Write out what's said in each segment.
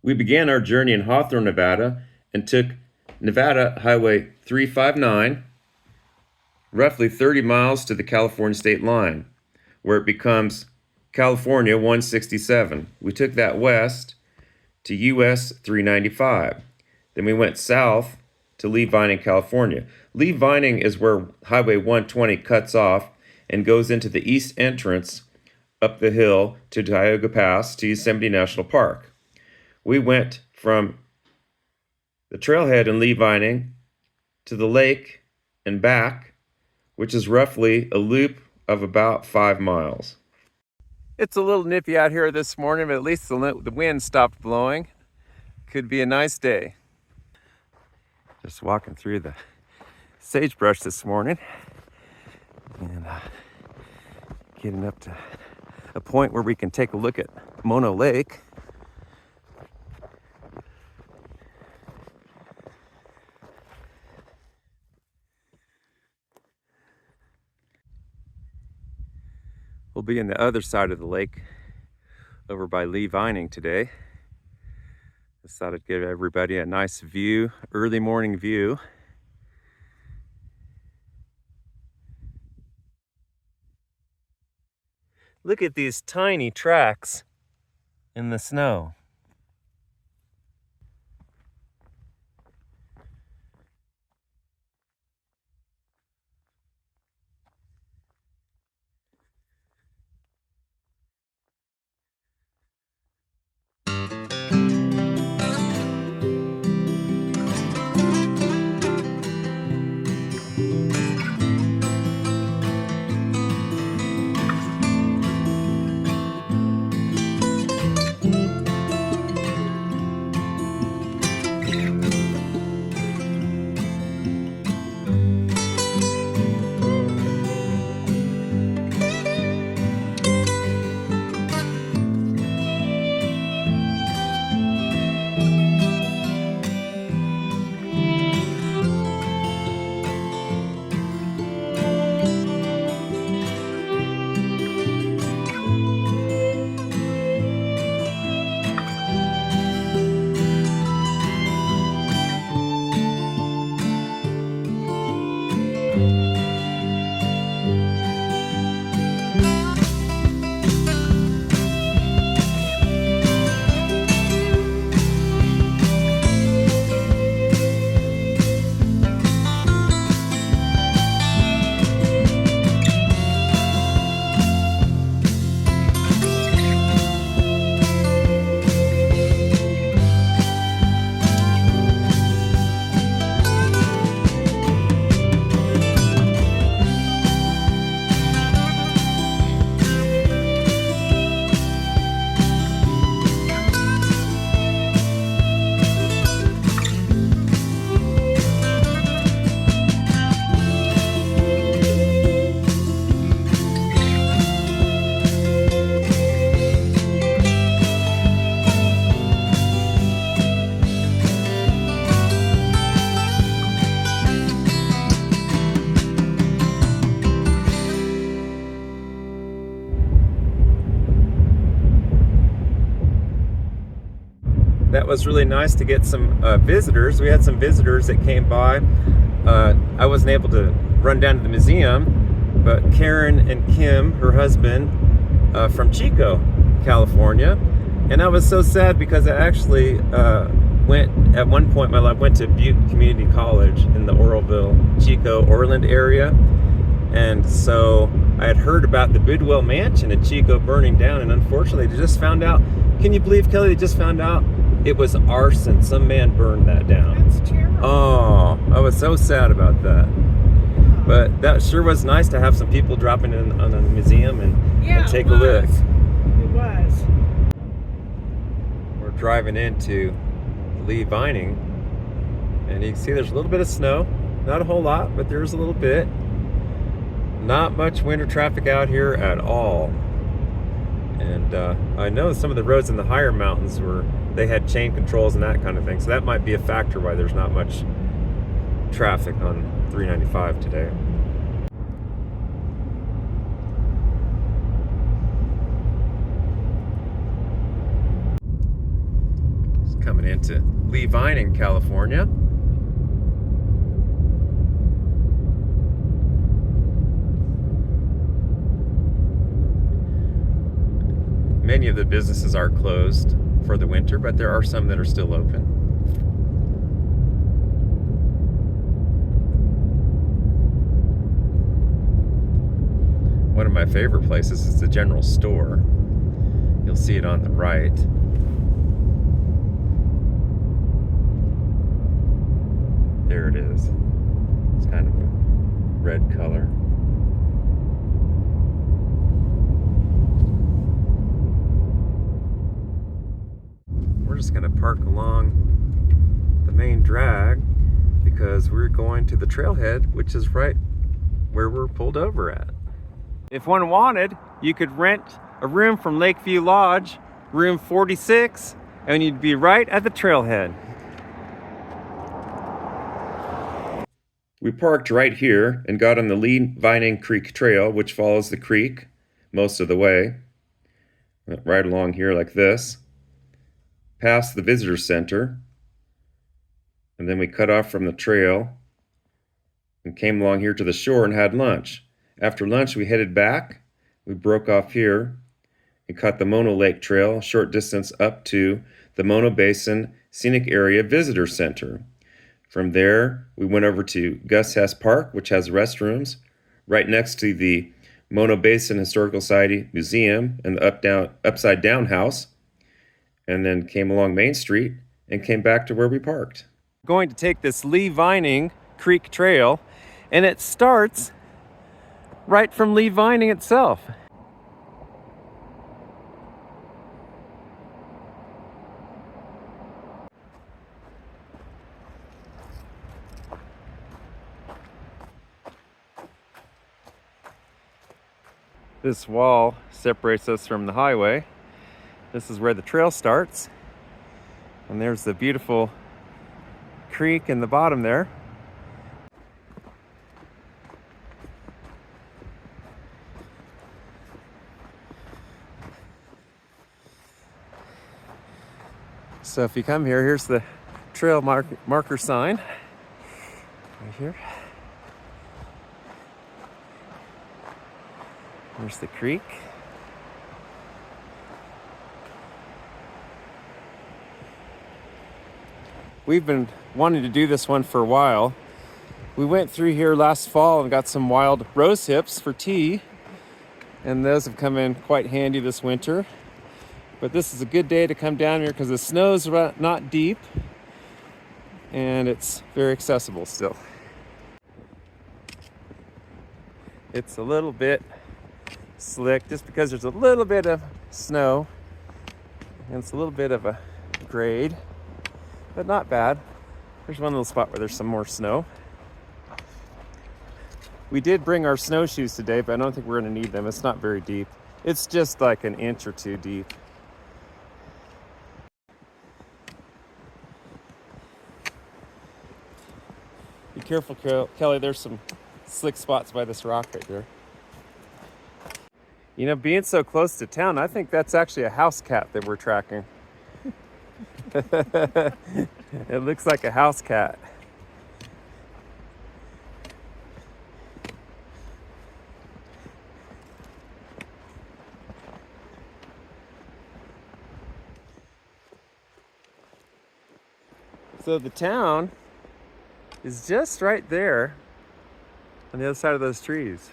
We began our journey in Hawthorne, Nevada, and took Nevada Highway 359, roughly 30 miles to the California state line, where it becomes California 167. We took that west to US 395. Then we went south to Lee Vining, California. Lee Vining is where Highway 120 cuts off and goes into the east entrance up the hill to Tioga Pass to Yosemite National Park. We went from the trailhead in Lee Vining to the lake and back, which is roughly a loop of about 5 miles. It's a little nippy out here this morning, but at least the wind stopped blowing. Could be a nice day. Just walking through the sagebrush this morning and getting up to a point where we can take a look at Mono Lake. We'll be in the other side of the lake over by Lee Vining today. Just thought I'd give everybody a nice view, early morning view. Look at these tiny tracks in the snow. That was really nice to get some visitors. We had some visitors that came by. I wasn't able to run down to the museum, but Karen and Kim, her husband, from Chico, California. And I was so sad because I actually went, at one point in my life, went to Butte Community College in the Oroville, Chico, Orland area. And so I had heard about the Bidwell Mansion in Chico burning down, and unfortunately they just found out, can you believe, Kelly, they just found out it was arson. Some man burned that down. That's terrible. Oh, I was so sad about that. Yeah. But that sure was nice to have some people dropping in on the museum and take a look. It was. We're driving into Lee Vining, and you can see there's a little bit of snow. Not a whole lot, but there's a little bit. Not much winter traffic out here at all. And I know some of the roads in the higher mountains they had chain controls and that kind of thing, so that might be a factor why there's not much traffic on 395 today. Just into Lee Vining, California. Many of the businesses are closed for the winter, but there are some that are still open. One of my favorite places is the general store. You'll see it on the right. There it is. It's kind of a red color. We're just going to park along the main drag because we're going to the trailhead, which is right where we're pulled over at. If one wanted, you could rent a room from Lakeview Lodge, room 46, and you'd be right at the trailhead. We parked right here and got on the Lee Vining Creek Trail, which follows the creek most of the way. Went right along here like this, past the visitor center, and then we cut off from the trail and came along here to the shore and had lunch. After lunch, we headed back. We broke off here and cut the Mono Lake Trail a short distance up to the Mono Basin Scenic Area Visitor Center. From there, we went over to Gus Hess Park, which has restrooms, right next to the Mono Basin Historical Society Museum and the Upside Down House, and then came along Main Street and came back to where we parked. Going to take this Lee Vining Creek Trail, and it starts right from Lee Vining itself. This wall separates us from the highway. This is where the trail starts. And there's the beautiful creek in the bottom there. So if you come here, here's the trail marker sign right here. There's the creek. We've been wanting to do this one for a while. We went through here last fall and got some wild rose hips for tea, and those have come in quite handy this winter. But this is a good day to come down here because the snow's not deep and it's very accessible still. It's a little bit slick just because there's a little bit of snow and it's a little bit of a grade, but not bad. There's one little spot where there's some more snow. We did bring our snowshoes today, but I don't think we're going to need them. It's not very deep. It's just like an inch or two deep. Be careful, Kelly. There's some slick spots by this rock right there. You know, being so close to town, I think that's actually a house cat that we're tracking. It looks like a house cat. So the town is just right there on the other side of those trees.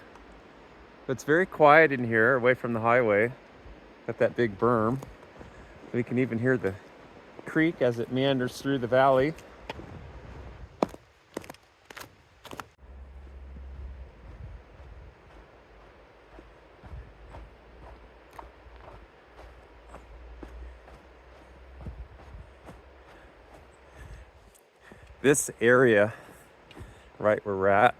It's very quiet in here, away from the highway. Got that big berm. We can even hear the creek as it meanders through the valley. This area, right where we're at,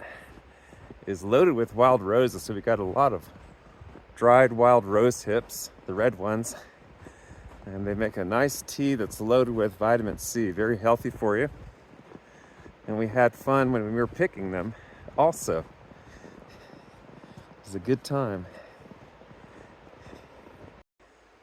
is loaded with wild roses. So we got a lot of dried wild rose hips, the red ones. And they make a nice tea that's loaded with vitamin C, very healthy for you. And we had fun when we were picking them also. It was a good time.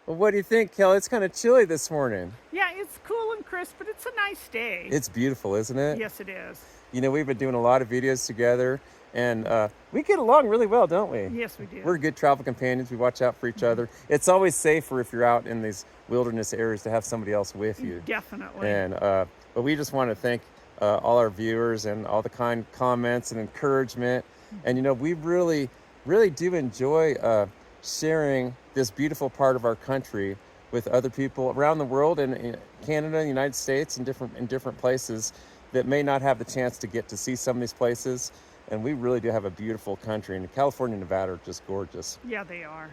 Well, what do you think, Kelly? It's kind of chilly this morning. Yeah, it's It's cool and crisp, but it's a nice day. It's beautiful, isn't it? Yes, it is. You know, we've been doing a lot of videos together, and we get along really well, don't we? Yes, we do. We're good travel companions. We watch out for each other. It's always safer if you're out in these wilderness areas to have somebody else with you. Definitely. And but we just want to thank all our viewers and all the kind comments and encouragement. And you know, we really do enjoy sharing this beautiful part of our country with other people around the world, and in Canada, the United States, and different places that may not have the chance to get to see some of these places. And we really do have a beautiful country, and California and Nevada are just gorgeous. Yeah, they are.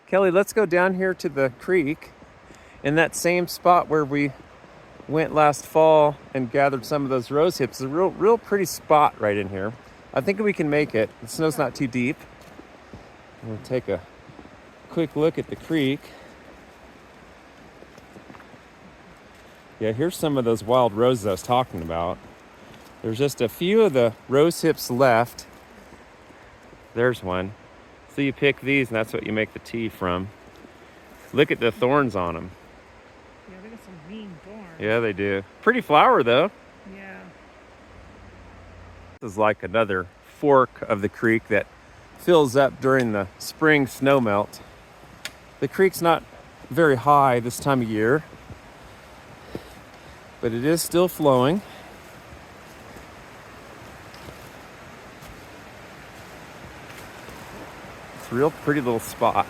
Kelly, let's go down here to the creek in that same spot where we went last fall and gathered some of those rose hips. It's a real pretty spot right in here. I think we can make it. The snow's not too deep. We'll take a quick look at the creek. Yeah, here's some of those wild roses I was talking about. There's just a few of the rose hips left. There's one. So you pick these, and that's what you make the tea from. Look at the thorns on them. Yeah, they got some mean thorns. Yeah, they do. Pretty flower, though. Yeah. This is like another fork of the creek that fills up during the spring snow melt. The creek's not very high this time of year, but it is still flowing. It's a real pretty little spot.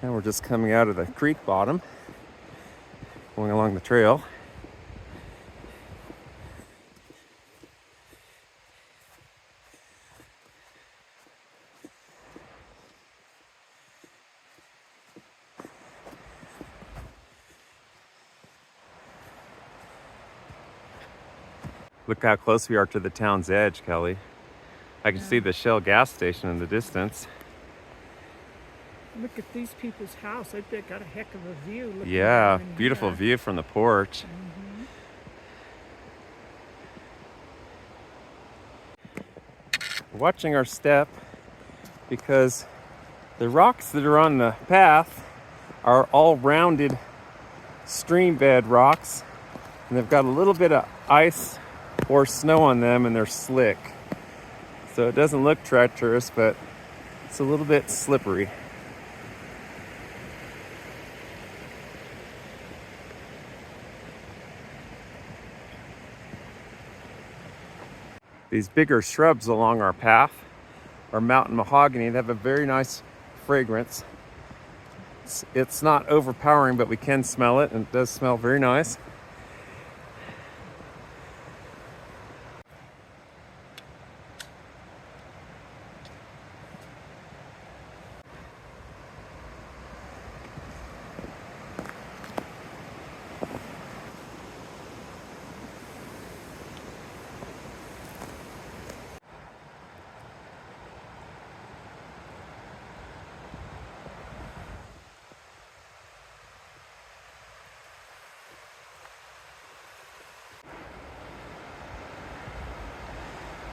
And we're just coming out of the creek bottom, going along the trail. Look how close we are to the town's edge, Kelly. I can see the Shell gas station in the distance. Look at these people's house. They've got a heck of a view. Yeah, beautiful view from the porch. Watching our step, because the rocks that are on the path are all rounded stream bed rocks, and they've got a little bit of ice or snow on them, and they're slick. So it doesn't look treacherous, but it's a little bit slippery. These bigger shrubs along our path are mountain mahogany. They have a very nice fragrance. It's not overpowering, but we can smell it, and it does smell very nice.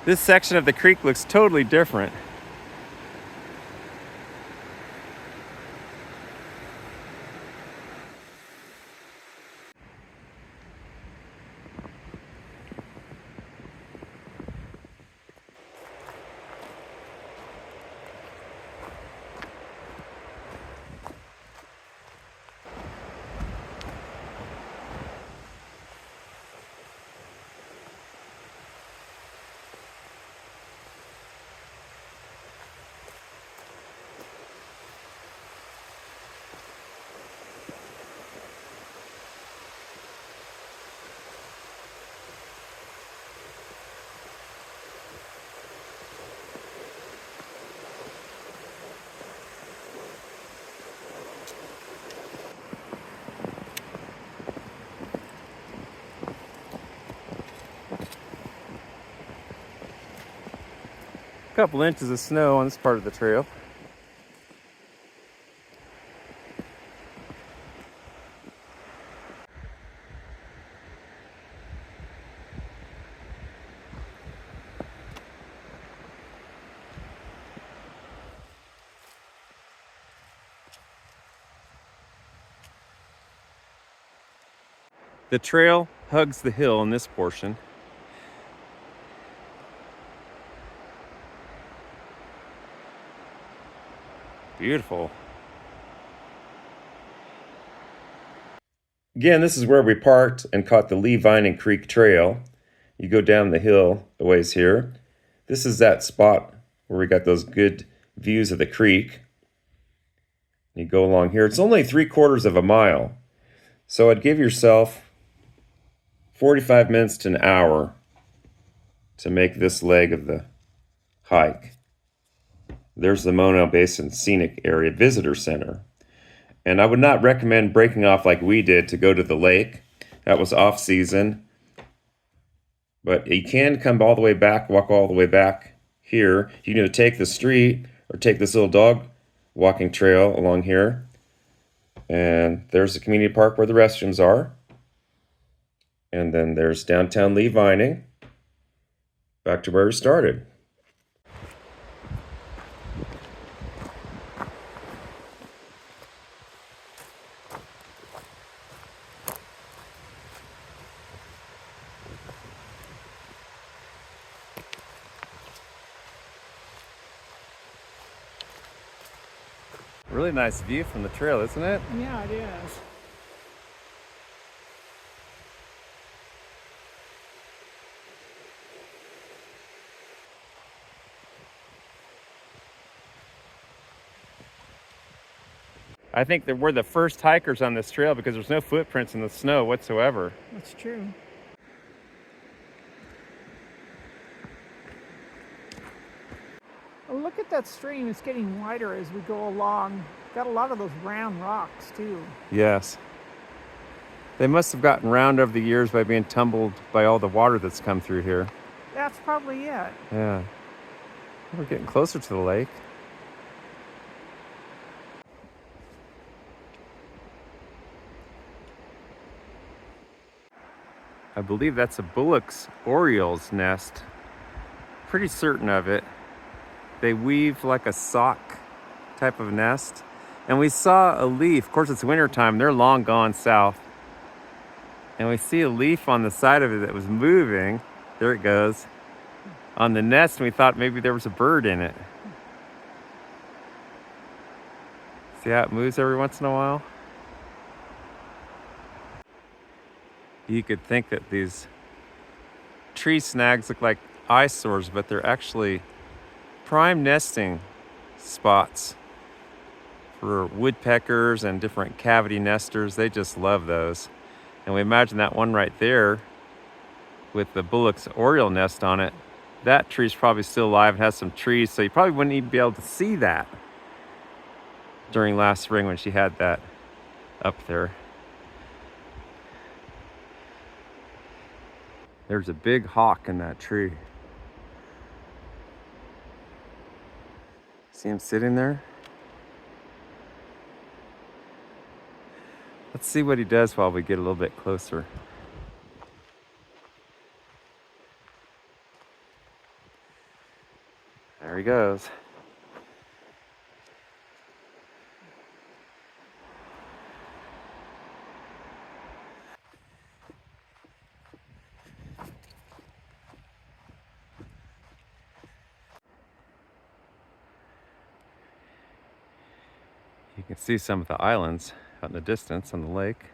This section of the creek looks totally different. A couple inches of snow on this part of the trail. The trail hugs the hill in this portion. Beautiful. Again, this is where we parked and caught the Lee Vining Creek Trail. You go down the hill a ways here. This is that spot where we got those good views of the creek. You go along here. It's only 3/4 of a mile. So I'd give yourself 45 minutes to an hour to make this leg of the hike. There's the Mono Basin Scenic Area Visitor Center. And I would not recommend breaking off like we did to go to the lake. That was off season. But you can come all the way back, walk all the way back here. You can either take the street or take this little dog walking trail along here. And there's the community park where the restrooms are. And then there's downtown Lee Vining. Back to where we started. Really nice view from the trail, isn't it? Yeah, it is. I think that we're the first hikers on this trail because there's no footprints in the snow whatsoever. That's true. Oh, look at that stream. It's getting wider as we go along. Got a lot of those round rocks, too. Yes. They must have gotten round over the years by being tumbled by all the water that's come through here. That's probably it. Yeah. We're getting closer to the lake. I believe that's a bullock's oriole's nest. Pretty certain of it. They weave like a sock type of nest, And we saw a leaf. Of course, it's winter time. They're long gone south. And we see a leaf on the side of it that was moving. There it goes. On the nest, and we thought maybe there was a bird in it. See how it moves every once in a while? You could think that these tree snags look like eyesores, but they're actually prime nesting spots for woodpeckers and different cavity nesters. They just love those. And we imagine that one right there with the bullock's oriole nest on it, that tree's probably still alive and has some trees, so you probably wouldn't even be able to see that during last spring when she had that up there. There's a big hawk in that tree. See him sitting there? Let's see what he does while we get a little bit closer. There he goes. You can see some of the islands out in the distance on the lake.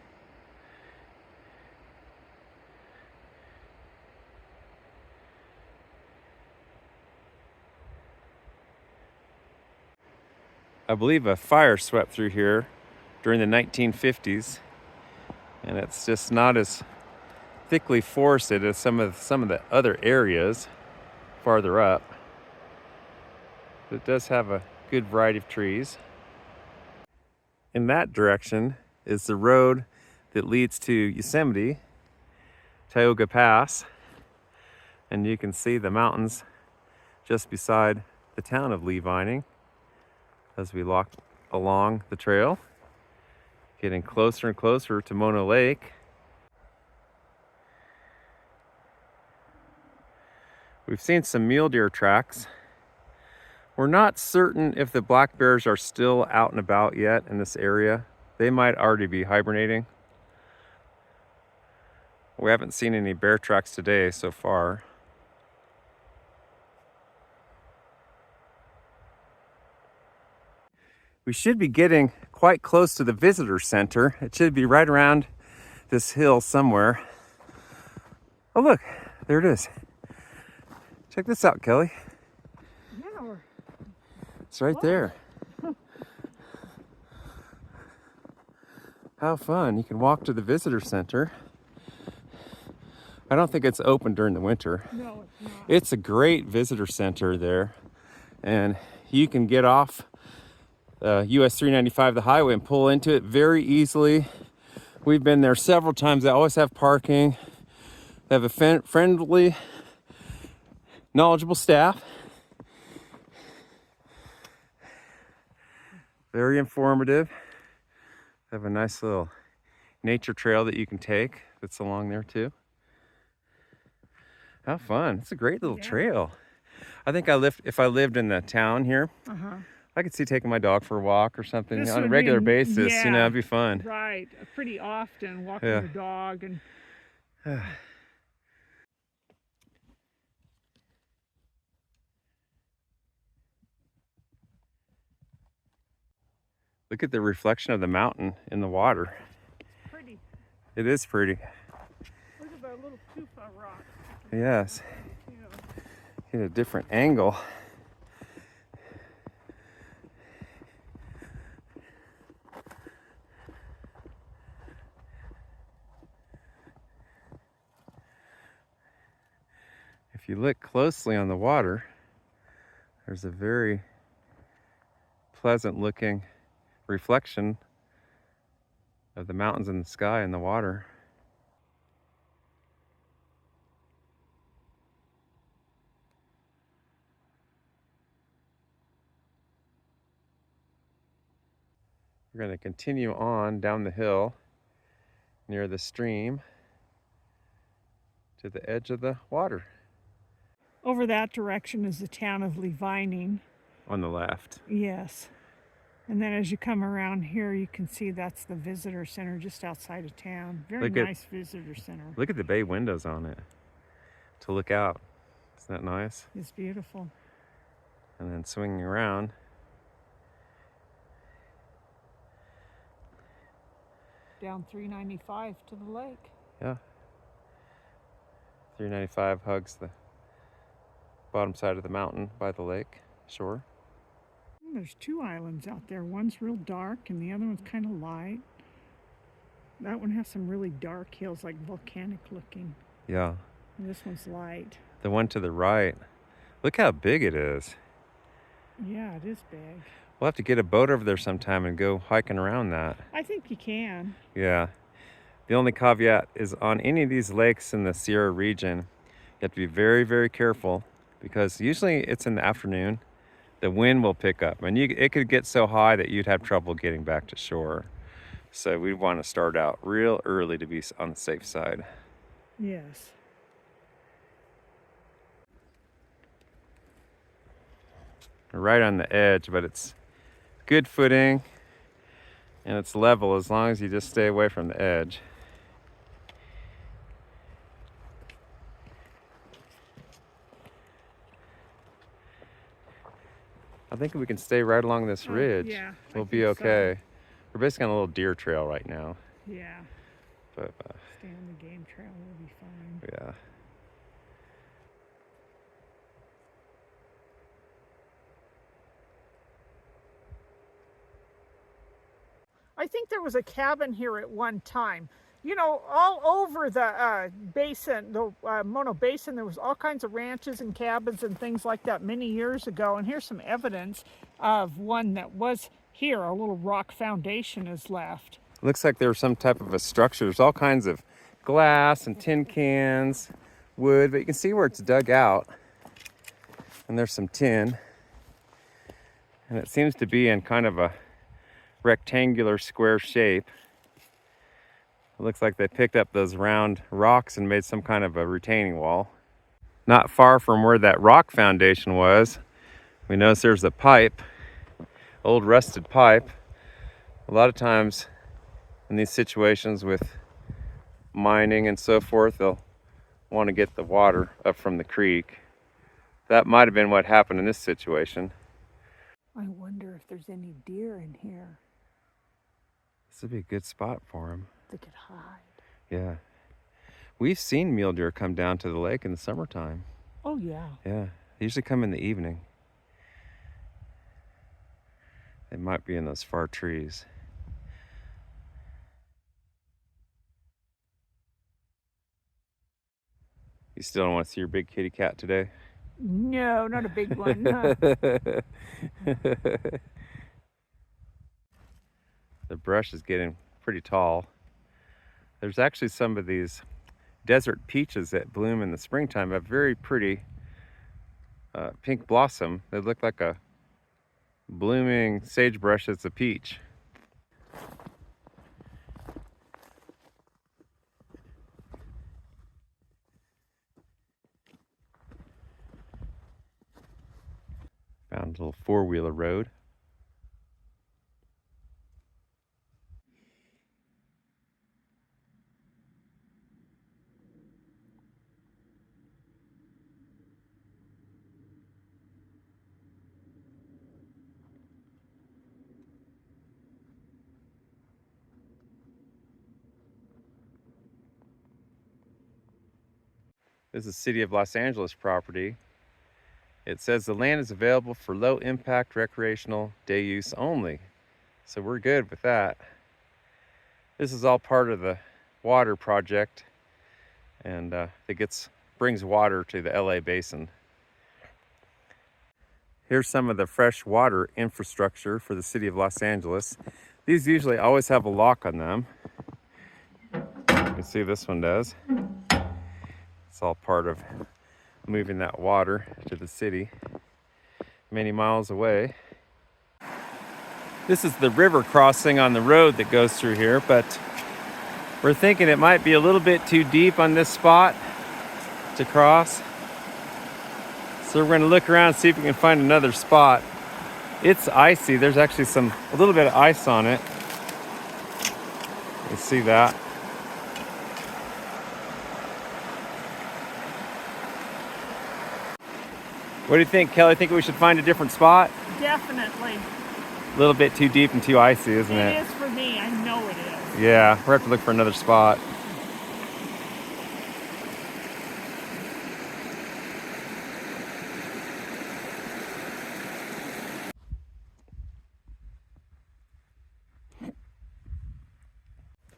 I believe a fire swept through here during the 1950s, and it's just not as thickly forested as some of the other areas farther up. But it does have a good variety of trees. In that direction is the road that leads to Yosemite, Tioga Pass, and you can see the mountains just beside the town of Lee Vining as we walk along the trail, getting closer and closer to Mono Lake. We've seen some mule deer tracks. We're not certain if the black bears are still out and about yet in this area. They might already be hibernating. We haven't seen any bear tracks today so far. We should be getting quite close to the visitor center. It should be right around this hill somewhere. Oh look, there it is. Check this out, Kelly. Yeah, It's right there. How fun. You can walk to the visitor center. I don't think it's open during the winter. no, it's not. It's a great visitor center there. And you can get off US 395, the highway, and pull into it very easily. We've been there several times. They always have parking. They have a friendly, knowledgeable staff. Very informative. They have a nice little nature trail that you can take that's along there too. How fun. It's a great little trail. I think if I lived in the town here, I could see taking my dog for a walk or something on a regular basis. Yeah, you know, it'd be fun. Right. Pretty often walking your dog and Look at the reflection of the mountain in the water. it's pretty. It is pretty. Look at that little tufa rock. Yes. You know. Get a different angle. If you look closely on the water, there's a very pleasant looking reflection of the mountains and the sky and the water. We're going to continue on down the hill near the stream to the edge of the water. Over that direction is the town of Lee Vining. On the left. Yes. And then as you come around here, you can see that's the visitor center just outside of town. Very Look at nice visitor center. look at the bay windows on it to look out. Isn't that nice? It's beautiful. And then swinging around. Down 395 to the lake. Yeah. 395 hugs the bottom side of the mountain by the lake shore. There's two islands out there. One's real dark and the other one's kind of light. That one has some really dark hills, like volcanic looking. Yeah. And this one's light. The one to the right. Look how big it is. Yeah, it is big. We'll have to get a boat over there sometime and go hiking around that. I think you can. Yeah. The only caveat is on any of these lakes in the Sierra region, you have to be very, very careful because usually it's in the afternoon. The wind will pick up and it could get so high that you'd have trouble getting back to shore. So we want to start out real early to be on the safe side. Yes. We're right on the edge, but it's good footing and it's level as long as you just stay away from the edge. I think we can stay right along this ridge. Yeah, we'll be okay. So. We're basically on a little deer trail right now. Yeah. But stay on the game trail, we'll be fine. Yeah. I think there was a cabin here at one time. You know, all over the basin, the Mono Basin, there was all kinds of ranches and cabins and things like that many years ago. And here's some evidence of one that was here. A little rock foundation is left. Looks like there was some type of a structure. There's all kinds of glass and tin cans, wood, but you can see where it's dug out. And there's some tin. And it seems to be in kind of a rectangular square shape. It looks like they picked up those round rocks and made some kind of a retaining wall. Not far from where that rock foundation was, we notice there's a pipe, old rusted pipe. A lot of times in these situations with mining and so forth, they'll want to get the water up from the creek. That might have been what happened in this situation. I wonder if there's any deer in here. This would be a good spot for them. They could hide. Yeah. We've seen mule deer come down to the lake in the summertime. Oh, yeah. Yeah. They usually come in the evening. They might be in those far trees. You still don't want to see your big kitty cat today? No, not a big one. Huh? The brush is getting pretty tall. There's actually some of these desert peaches that bloom in the springtime, have very pretty pink blossom. They look like a blooming sagebrush that's a peach. Found a little four-wheeler road. This is City of Los Angeles property. It says the land is available for low impact recreational day use only. So we're good with that. This is all part of the water project and it brings water to the LA basin. Here's some of the fresh water infrastructure for the City of Los Angeles. These usually always have a lock on them. You can see this one does. It's all part of moving that water to the city many miles away. This is the river crossing on the road that goes through here, but we're thinking it might be a little bit too deep on this spot to cross. So we're going to look around and see if we can find another spot. It's icy. There's actually a little bit of ice on it. You see that? What do you think, Kelly? Think we should find a different spot? Definitely. A little bit too deep and too icy, isn't it? It is for me. I know it is. Yeah, we're have to look for another spot.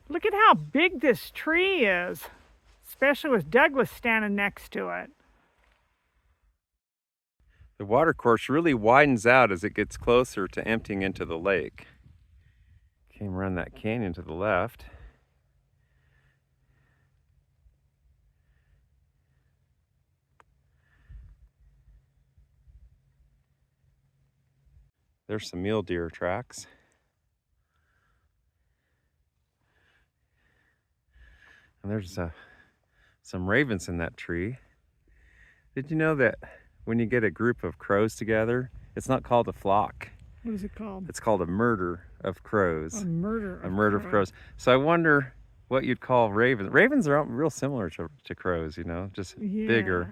Look at how big this tree is, especially with Douglas standing next to it. The water course really widens out as it gets closer to emptying into the lake. Came around that canyon to the left. There's some mule deer tracks. And there's some ravens in that tree. Did you know that when you get a group of crows together, it's not called a flock? What is it called? It's called a murder of crows. A murder of A murder of crows. So I wonder what you'd call ravens. Ravens are real similar to crows, you know, just bigger.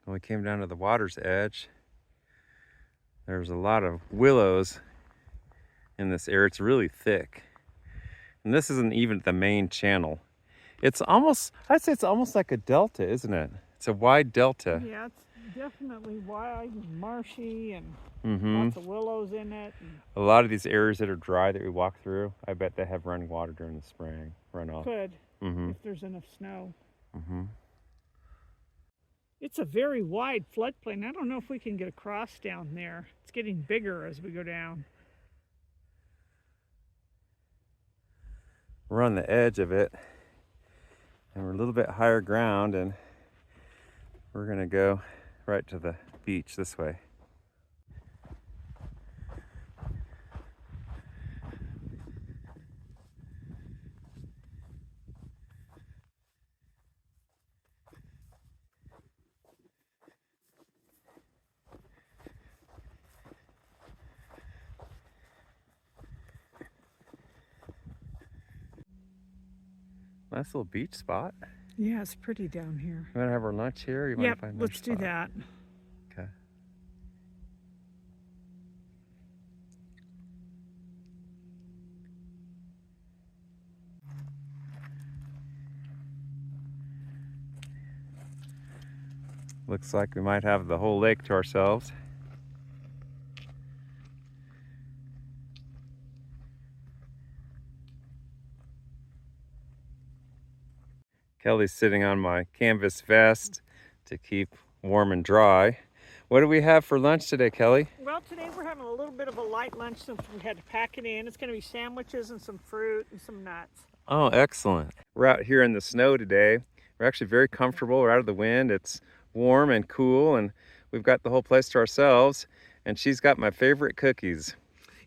When we came down to the water's edge, there's a lot of willows in this area. It's really thick. And this isn't even the main channel. It's almost, I'd say it's almost like a delta, isn't it? It's a wide delta. Yeah, it's definitely wide and marshy and Mm-hmm. lots of willows in it. A lot of these areas that are dry that we walk through, I bet they have running water during the spring runoff. Could, Mm-hmm. if there's enough snow. Mm-hmm. It's a very wide floodplain. I don't know if we can get across down there. It's getting bigger as we go down. We're on the edge of it, and we're a little bit higher ground, and we're gonna go right to the beach this way. Nice little beach spot. Yeah, it's pretty down here. You want to have our lunch here? Or you want Yep, to find another let's do spot? that. Okay. Looks like we might have the whole lake to ourselves. Kelly's sitting on my canvas vest to keep warm and dry. What do we have for lunch today, Kelly? Well, today we're having a little bit of a light lunch since we had to pack it in. It's going to be sandwiches and some fruit and some nuts. Oh, excellent. We're out here in the snow today. We're actually very comfortable. We're out of the wind. It's warm and cool, and we've got the whole place to ourselves. And she's got my favorite cookies.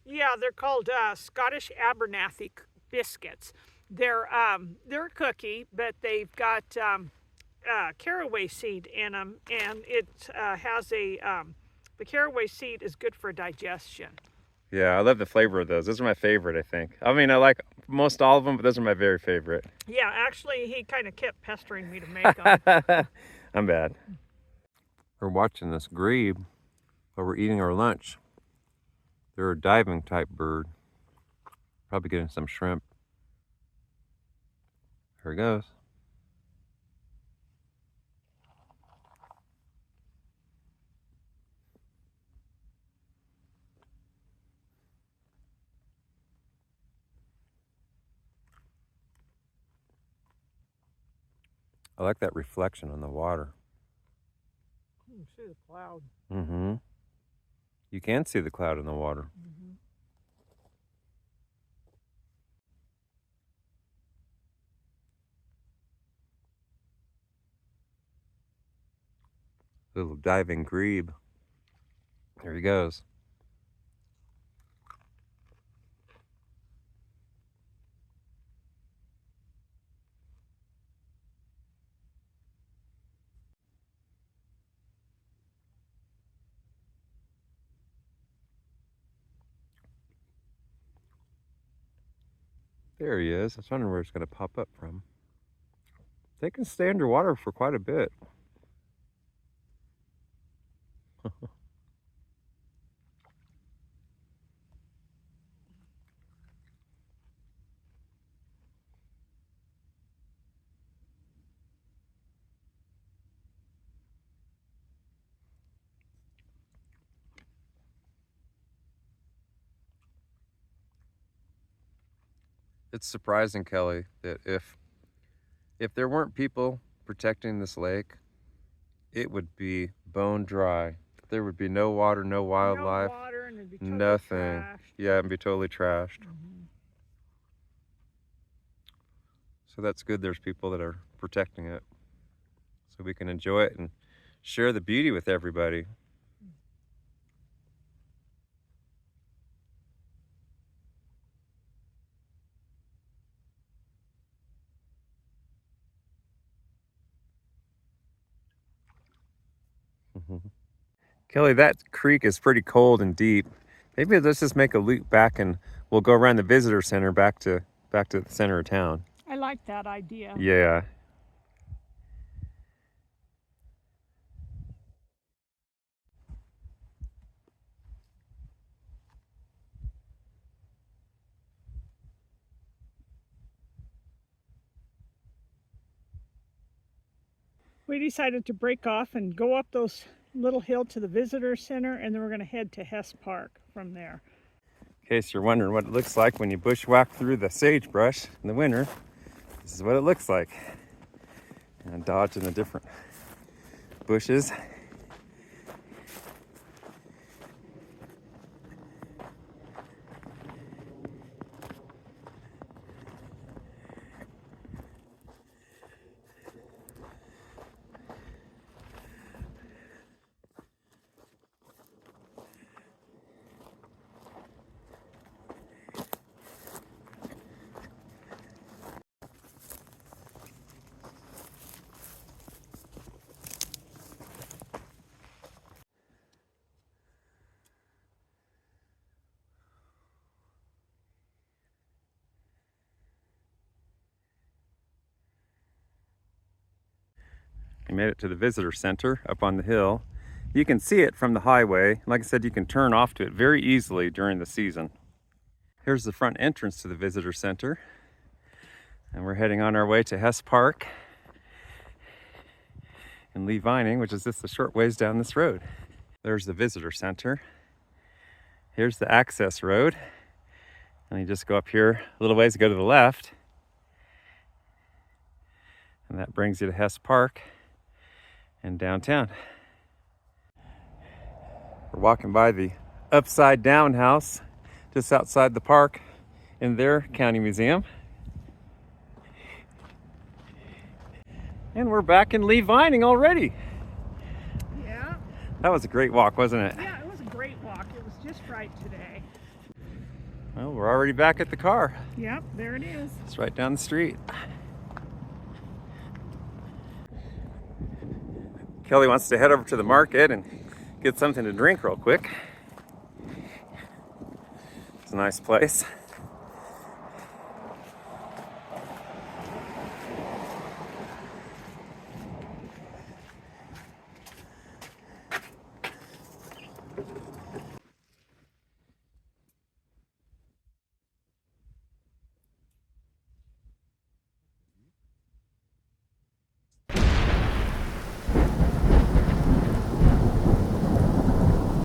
Yeah, they're called Scottish Abernathy biscuits. They're a cookie, but they've got caraway seed in them, and it has the caraway seed is good for digestion. Yeah, I love the flavor of those. Those are my favorite, I think. I mean, I like most all of them, but those are my very favorite. Yeah, actually, he kind of kept pestering me to make them. I'm bad. We're watching this grebe while we're eating our lunch. They're a diving type bird. Probably getting some shrimp. Here he goes. I like that reflection on the water. You can see the cloud. Mm-hmm. You can see the cloud in the water. Mm-hmm. Little diving grebe. There he goes. There he is. I was wondering where it's going to pop up from. They can stay underwater for quite a bit. It's surprising, Kelly, that if there weren't people protecting this lake, it would be bone dry. There would be no water, no wildlife, No water, and it'd be totally nothing. trashed. Yeah, it'd be totally trashed. Mm-hmm. So that's good there's people that are protecting it so we can enjoy it and share the beauty with everybody. Kelly, that creek is pretty cold and deep. Maybe let's just make a loop back and we'll go around the visitor center back to the center of town. I like that idea. Yeah. We decided to break off and go up those little hill to the visitor center, and then we're going to head to Hess Park from there. In case you're wondering what it looks like when you bushwhack through the sagebrush in the winter, this is what it looks like. And dodging the different bushes. We made it to the visitor center up on the hill. You can see it from the highway. Like I said, you can turn off to it very easily during the season. Here's the front entrance to the visitor center. And we're heading on our way to Hess Park in Lee Vining, which is just a short ways down this road. There's the visitor center. Here's the access road. And you just go up here a little ways, go to the left. And that brings you to Hess Park and downtown. We're walking by the Upside Down House just outside the park in their county museum. And we're back in Lee Vining already. Yeah. That was a great walk, wasn't it? Yeah, it was a great walk. It was just right today. Well, we're already back at the car. Yep, there it is. It's right down the street. Kelly wants to head over to the market and get something to drink real quick. It's a nice place.